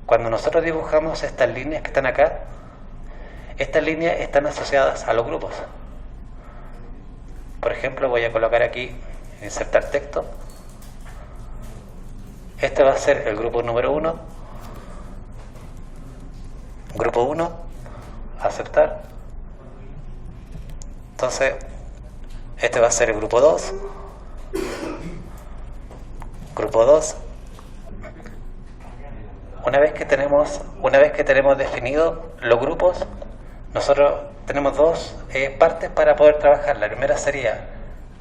Cuando nosotros dibujamos estas líneas que están acá, estas líneas están asociadas a los grupos. Por ejemplo, voy a colocar aquí, insertar texto. Este va a ser el grupo número 1. Grupo 1, aceptar. Entonces, este va a ser el grupo 2. Grupo 2. Una vez que tenemos definido los grupos, nosotros tenemos dos partes para poder trabajar. La primera sería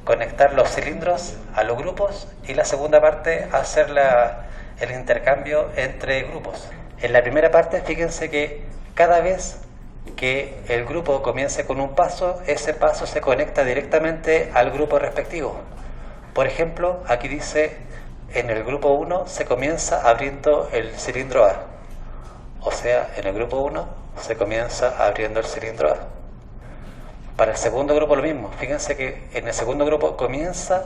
conectar los cilindros a los grupos y la segunda parte hacer el intercambio entre grupos. En la primera parte, fíjense que cada vez que el grupo comience con un paso, ese paso se conecta directamente al grupo respectivo. Por ejemplo, aquí dice, en el grupo 1 se comienza abriendo el cilindro A. O sea, en el grupo 1 se comienza abriendo el cilindro A. Para el segundo grupo lo mismo. Fíjense que en el segundo grupo comienza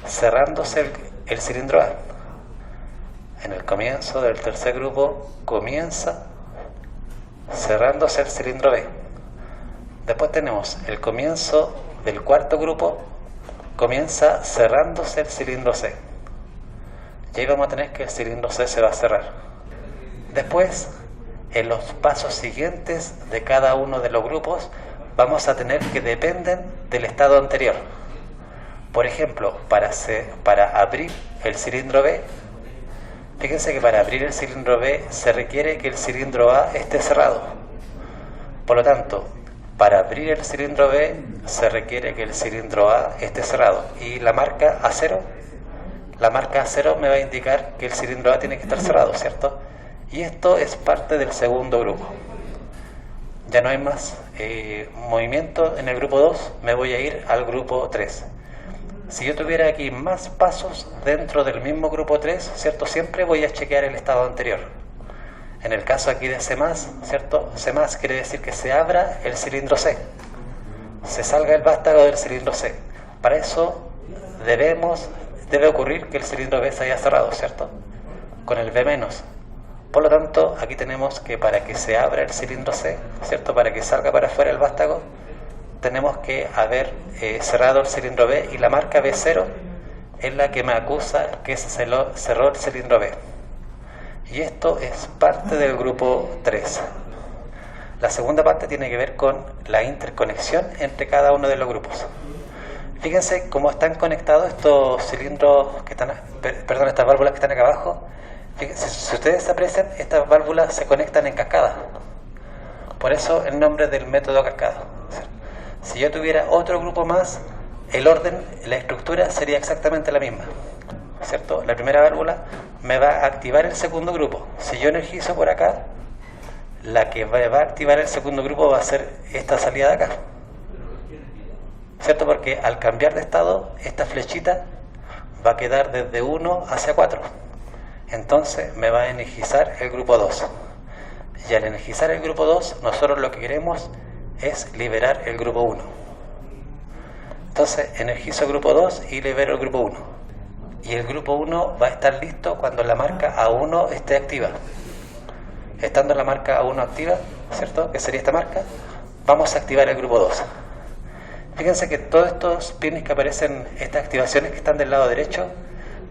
cerrándose el cilindro A. En el comienzo del tercer grupo comienza cerrándose el cilindro B. Después tenemos el comienzo del cuarto grupo, comienza cerrándose el cilindro C. Y ahí vamos a tener que el cilindro C se va a cerrar. Después, en los pasos siguientes de cada uno de los grupos, vamos a tener que dependen del estado anterior. Por ejemplo, para abrir el cilindro B, fíjense que para abrir el cilindro B se requiere que el cilindro A esté cerrado. Por lo tanto, para abrir el cilindro B se requiere que el cilindro A esté cerrado. Y la marca A0, me va a indicar que el cilindro A tiene que estar cerrado, ¿cierto? Y esto es parte del segundo grupo. Ya no hay más movimiento en el grupo 2, me voy a ir al grupo 3. Si yo tuviera aquí más pasos dentro del mismo grupo 3, ¿cierto? Siempre voy a chequear el estado anterior. En el caso aquí de C+, ¿cierto? C+ quiere decir que se abra el cilindro C, se salga el vástago del cilindro C. Para eso debe ocurrir que el cilindro B se haya cerrado, ¿cierto? Con el B-. Por lo tanto, aquí tenemos que para que se abra el cilindro C, ¿cierto? Para que salga para afuera el vástago, tenemos que haber cerrado el cilindro B y la marca B0 es la que me acusa que se cerró el cilindro B. Y esto es parte del grupo 3. La segunda parte tiene que ver con la interconexión entre cada uno de los grupos. Fíjense cómo están conectados estos cilindros que están, estas válvulas que están acá abajo. Fíjense, si ustedes aprecian, estas válvulas se conectan en cascada. Por eso el nombre del método cascada. Si yo tuviera otro grupo más, el orden, la estructura sería exactamente la misma, ¿cierto? La primera válvula me va a activar el segundo grupo. Si yo energizo por acá, la que va a activar el segundo grupo va a ser esta salida de acá, ¿cierto? Porque al cambiar de estado, esta flechita va a quedar desde 1 hacia 4. Entonces me va a energizar el grupo 2. Y al energizar el grupo 2, nosotros lo que queremos es liberar el grupo 1. Entonces energizo el grupo 2 y libero el grupo 1. Y el grupo 1 va a estar listo cuando la marca A1 esté activa. Estando la marca A1 activa, ¿cierto? Que sería esta marca, vamos a activar el grupo 2. Fíjense que todos estos pines que aparecen, estas activaciones que están del lado derecho,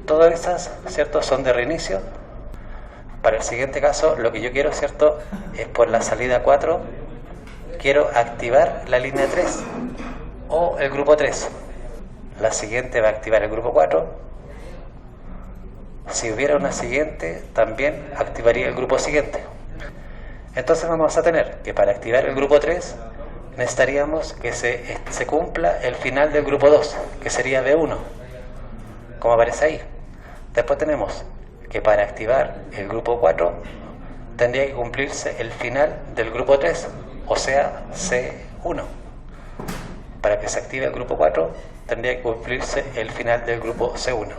todas esas, ¿cierto?, son de reinicio. Para el siguiente caso, lo que yo quiero, ¿cierto?, es por la salida 4, quiero activar la línea 3 o el grupo 3. La siguiente va a activar el grupo 4. Si hubiera una siguiente, también activaría el grupo siguiente. Entonces vamos a tener que para activar el grupo 3 necesitaríamos que se cumpla el final del grupo 2, que sería B1, como aparece ahí. Después tenemos que para activar el grupo 4 tendría que cumplirse el final del grupo 3, o sea, C1. Para que se active el grupo 4 tendría que cumplirse el final del grupo C1.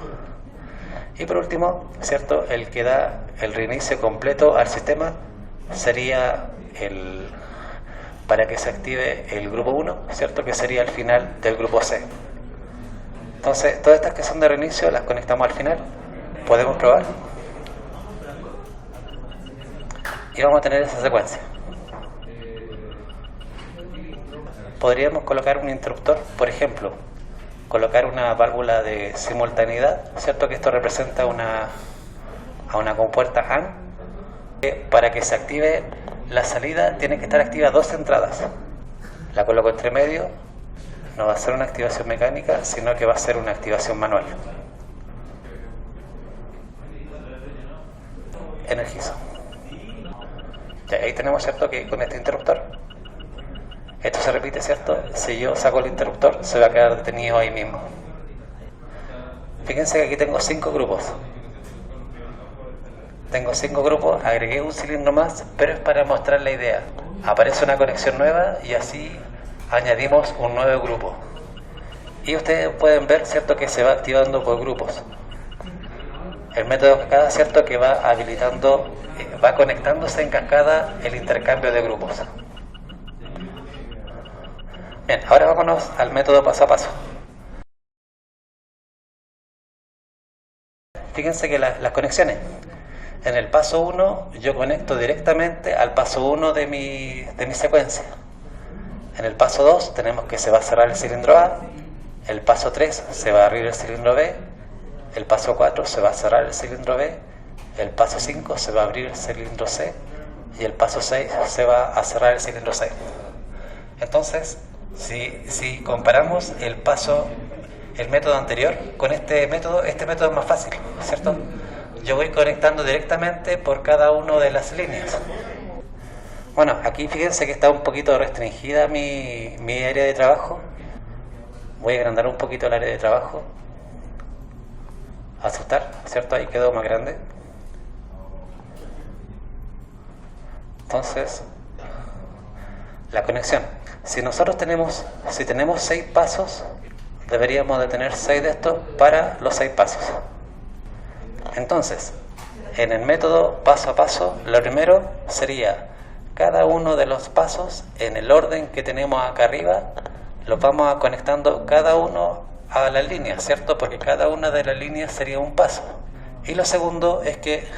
Y por último, ¿cierto?, el que da el reinicio completo al sistema sería para que se active el grupo 1, ¿cierto?, que sería el final del grupo C. Entonces, todas estas que son de reinicio las conectamos al final. ¿Podemos probar? y vamos a tener esa secuencia. Podríamos colocar un interruptor, por ejemplo, colocar una válvula de simultaneidad, ¿cierto? Que esto representa a una compuerta AND. Para que se active la salida tiene que estar activa dos entradas. La coloco entre medio, no va a ser una activación mecánica, sino que va a ser una activación manual. Energizo. Y ahí tenemos, ¿cierto?, que con este interruptor, esto se repite, ¿cierto? Si yo saco el interruptor, se va a quedar detenido ahí mismo. Fíjense que aquí tengo 5 grupos. Tengo 5 grupos, agregué un cilindro más, pero es para mostrar la idea. Aparece una conexión nueva y así añadimos un nuevo grupo. Y ustedes pueden ver, ¿cierto?, que se va activando por grupos. El método en cascada, ¿cierto?, que va habilitando, va conectándose en cascada el intercambio de grupos. Bien, ahora vámonos al método paso a paso. Fíjense que las conexiones. En el paso 1 yo conecto directamente al paso 1 de mi secuencia. En el paso 2 tenemos que se va a cerrar el cilindro A, el paso 3 se va a abrir el cilindro B, el paso 4 se va a cerrar el cilindro B, el paso 5 se va a abrir el cilindro C y el paso 6 se va a cerrar el cilindro C. Entonces, si comparamos el método anterior con este método es más fácil, ¿cierto? Yo voy conectando directamente por cada una de las líneas. Bueno, aquí fíjense que está un poquito restringida mi área de trabajo. Voy a agrandar un poquito el área de trabajo. Ajustar, ¿cierto? Ahí quedó más grande. Entonces, la conexión. Si tenemos 6 pasos, deberíamos de tener 6 de estos para los 6 pasos. Entonces, en el método paso a paso, lo primero sería cada uno de los pasos en el orden que tenemos acá arriba, los vamos conectando cada uno a la línea, ¿cierto? Porque cada una de las líneas sería un paso. Y lo segundo es que,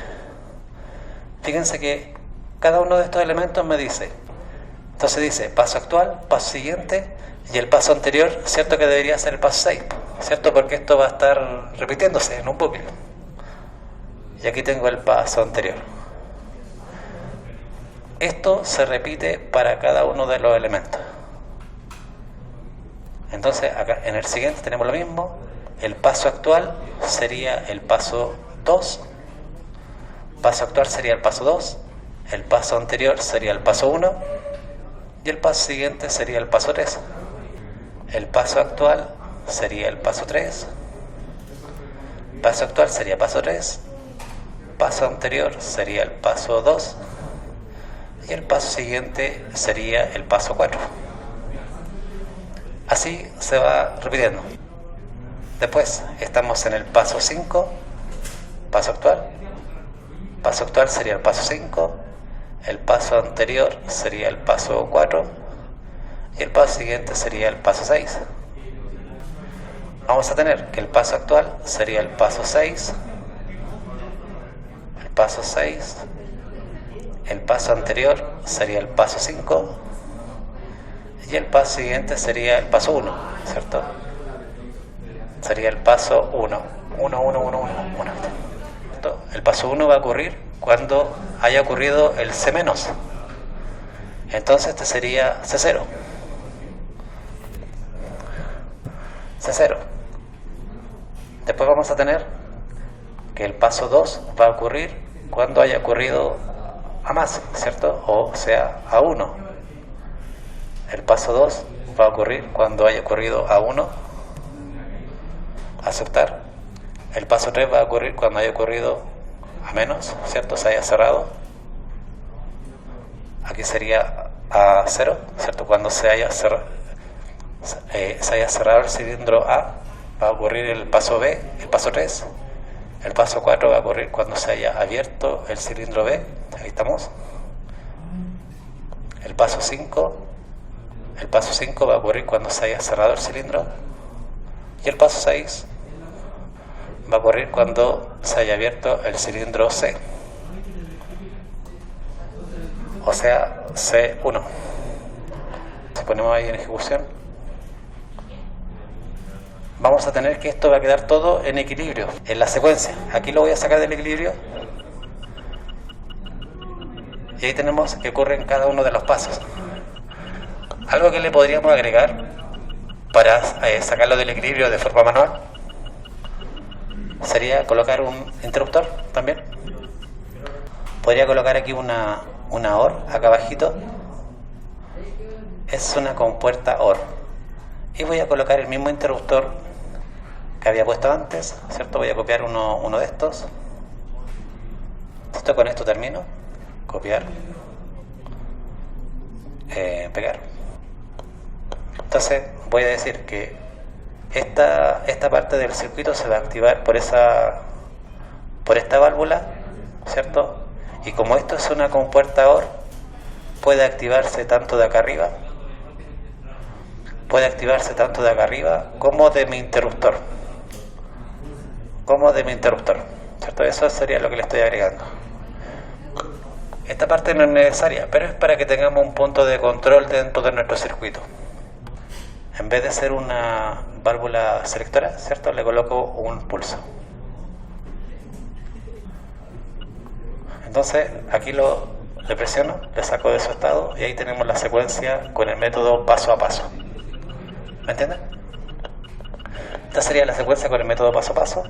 fíjense que cada uno de estos elementos me dice, entonces dice paso actual, paso siguiente y el paso anterior, ¿cierto? Que debería ser el paso 6, ¿cierto? Porque esto va a estar repitiéndose en un bucle. Y aquí tengo el paso anterior. Esto se repite para cada uno de los elementos. Entonces, acá en el siguiente tenemos lo mismo. El paso actual sería el paso 2. Paso actual sería el paso 2. El paso anterior sería el paso 1. Y el paso siguiente sería el paso 3. El paso actual sería el paso 3. Paso actual sería paso 3. Paso anterior sería el paso 2 y el paso siguiente sería el paso 4. Así se va repitiendo. Después estamos en el paso 5, paso actual. Paso actual sería el paso 5, el paso anterior sería el paso 4 y el paso siguiente sería el paso 6. Vamos a tener que el paso actual sería el paso 6, paso 6, el paso anterior sería el paso 5 y el paso siguiente sería el paso 1, ¿cierto? Sería el paso 1. El paso 1 va a ocurrir cuando haya ocurrido el C-. Entonces este sería C0. C0. Después vamos a tener que el paso 2 va a ocurrir cuando haya ocurrido a más, ¿cierto? O sea, a 1. El paso 2 va a ocurrir cuando haya ocurrido a 1. Aceptar. El paso 3 va a ocurrir cuando haya ocurrido a menos, ¿cierto? Se haya cerrado. Aquí sería a 0, ¿cierto? Cuando se haya cerrado el cilindro A, va a ocurrir el paso B, el paso 3. El paso 4 va a ocurrir cuando se haya abierto el cilindro B. Ahí estamos. El paso 5 va a ocurrir cuando se haya cerrado el cilindro. Y el paso 6 va a ocurrir cuando se haya abierto el cilindro C. o sea C1. Si ponemos ahí en ejecución, vamos a tener que esto va a quedar todo en equilibrio, en la secuencia. Aquí lo voy a sacar del equilibrio y ahí tenemos que ocurre en cada uno de los pasos. Algo que le podríamos agregar para sacarlo del equilibrio de forma manual sería colocar un interruptor también. Podría colocar aquí una OR acá abajito. Es una compuerta OR. Y voy a colocar el mismo interruptor que había puesto antes, ¿cierto? Voy a copiar uno de estos. Con esto termino. Copiar. Pegar. Entonces voy a decir que esta parte del circuito se va a activar por esta válvula, ¿cierto? Y como esto es una compuerta OR, puede activarse tanto de acá arriba, como de mi interruptor. ¿Cierto? Eso sería lo que le estoy agregando. Esta parte no es necesaria, pero es para que tengamos un punto de control dentro de nuestro circuito. En vez de ser una válvula selectora, ¿cierto? Le coloco un pulso. Entonces aquí le presiono, le saco de su estado y ahí tenemos la secuencia con el método paso a paso. ¿Me entienden? Esta sería la secuencia con el método paso a paso.